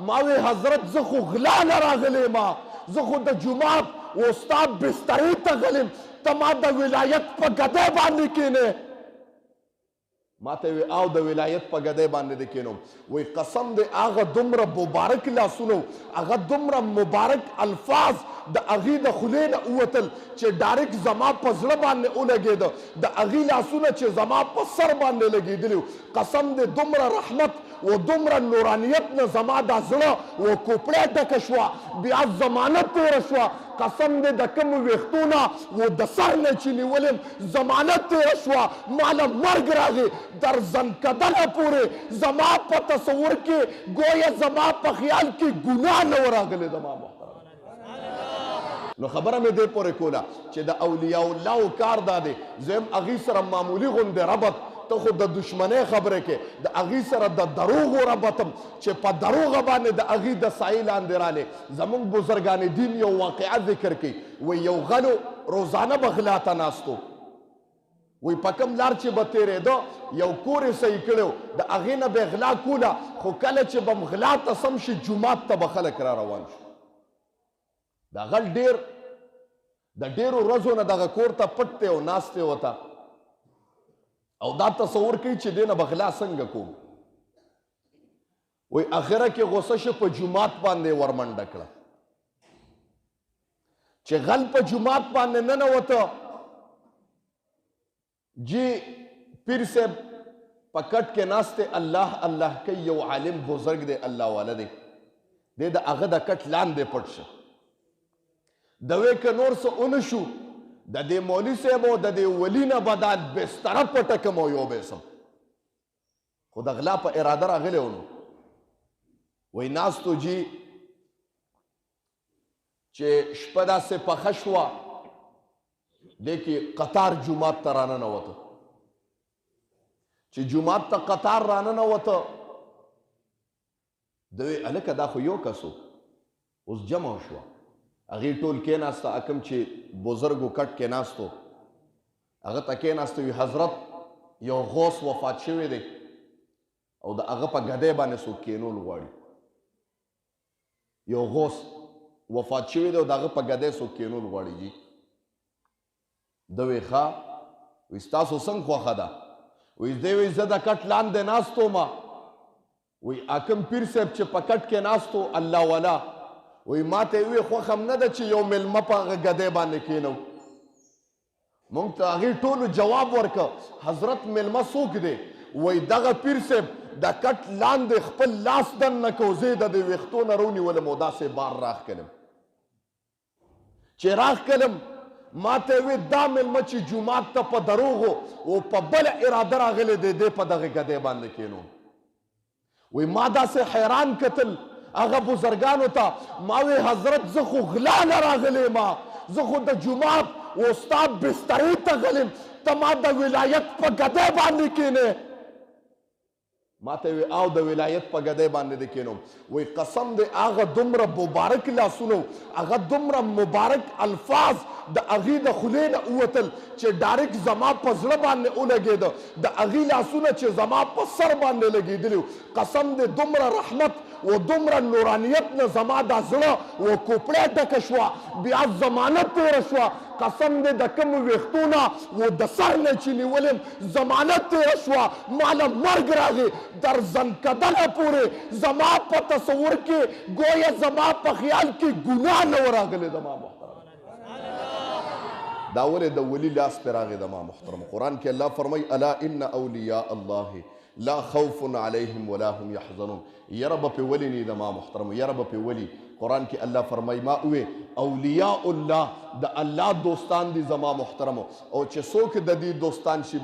ماوی حضرت زه خو غلا نه راغلی ما زه خو د جومات استاد بسترې ته غلیم ته ما د ولایت په ګدۍ باندې کینې ما ته وی او د ولایت په ګدۍ باندې دې کینم وی قسم دې هغه دومره مبارک لاسونه هغه دومره مبارک الفاظ د هغې د خولې نه ووتل چې ډایرکټ زما په زړه باندې ولګېده د هغې لاسونه چې زما په سر باندې لګېدلي قسم دې دومره رحمت و دومره نورانیت نه زما دا زړه و کوپړۍ ډکه شوه بیا ضمانت تېره شوه قسم دې د کومو ویښتونه و د سر نه چې نیولم ضمانت تېره شوه ما له مرګ راغی در زنکدنه پورې زما په تصور کې گویا زما په خیال کې ګناه نه و راغلی زما محترم نو خبره مې دې پورې کوله چې د اولیاء الله کار دا دی زه هم هغې سره معمولي غوندې ربط ته خو د دشمنۍ خبرې کې د هغې سره د دروغو ربطم چې په دروغه باندې د هغې د سایې لاندې رالې زموږ بزرګان دین یو واقعه ذکر کوي وی یو غلو روزانه به غلا ته ناستو وی په کوم لار چې به تېرېده یو کور یې صحیح کړی د هغې نه به غلا کوله خو کله چې به غلا ته سم شي جومات ته به خلک را روان شو دا غل ډېر د ډېرو ورځو نه دغه کور ته پټ دی او ناست دی ورته او دا تصور کوي چې دې نه به غلا څنګه کوم وی اخره کې غوسه شه په جومات باندې ورمنډه کړه چې غل په جومات باندې ننوته جی پیر صاحب په کټ کې ناست دی الله الله کوي یو عالم بزرګ دی الله والا دی دی د هغه د کټ لاندې پټ شه د وی که نور څه ونه شو د دې مولوي صاحب او د دې ولي نه به دا بستره پټه کړم او یو به سم خو د غلا په اراده راغلی و نو وی ناستو جي چې شپه داسې پخه شوه دې کې قطار جومات ته راننوته چې جومات ته قطار راننوته د وی هلکه دا خو یو کس و اوس جمع شوه هغې ټول کېناسته حکم چې بزرګو کټ کې ناستو هغه ته کېناسته وي حضرت یو غوث وفات شوی دی او د هغه په ګدۍ باندې څوک کېنول غواړي یو غوث وفات شوی دی او د هغه په ګدۍ څوک کېنول غواړي جي ده وی ښه وی ستاسو څنګه خوښه ده وی دی وی زه د کټ لاندې ناست وم وی حاکم پیر صاحب چې په کټ کې ناست و الله والا وی ما ته وی خوښ هم نه ده چې یو میلمه په هغه ګدۍ باندې کېنو موږ ته هغې ټولو جواب ورکړه حضرت میلمه څوک دی وی دغه پیر صاحب د کټ لاندې خپل لاس دننه کو زه یې د دې ویښتو نه رونیولم او داسې بار راښکلم چې راښکلم ما ته وی دا میلمه چې جومات ته په دروغو او په بله اراده راغلی دی دی په دغه ګدۍ باندې کېنو وی ما داسې حیران کتل هغه بزرګانو ته ما وی حضرت زه خو غلا نه راغلی ما زه خو د جومات استاد بسترې ته غلیم ته ما د ولایت په ګدۍ باندې کینې ما ته وی او د ولایت په ګدۍ باندې دې کینم وی قسم دې هغه دومره مبارک لاسونه هغه دومره مبارک الفاظ د هغې د خولې نه ووتل چې ډایرکټ زما په زړه باندې ولګېده د هغې لاسونه چې زما په سر باندې لګېدلي قسم دې دومره رحمت و دومره نورانیت نه زما دا زړه و کوپړۍ ډکه شوه بیا ضمانت تېره شوه قسم دې د کومو ویښتونه و د سر نه چې نیولم ضمانت تېره شوه ما له مرګ راغی در زنکدنه پورې زما په تصور کې گویا زما په خیال کې ګناه نه و راغلی زما محترم دا ولې د ولی لاس پې راغی زما محترم قرآن کې الله فرمایي الا ان اولیاء الله لا خوف علیهم ولا هم یحزنون یره به پې ولي نی زما محترم یره به پې ولي قرآن کې الله فرمایي ما وې اولیاء الله د الله دوستان دي زما محترم او چې څوک د دې دوستان شي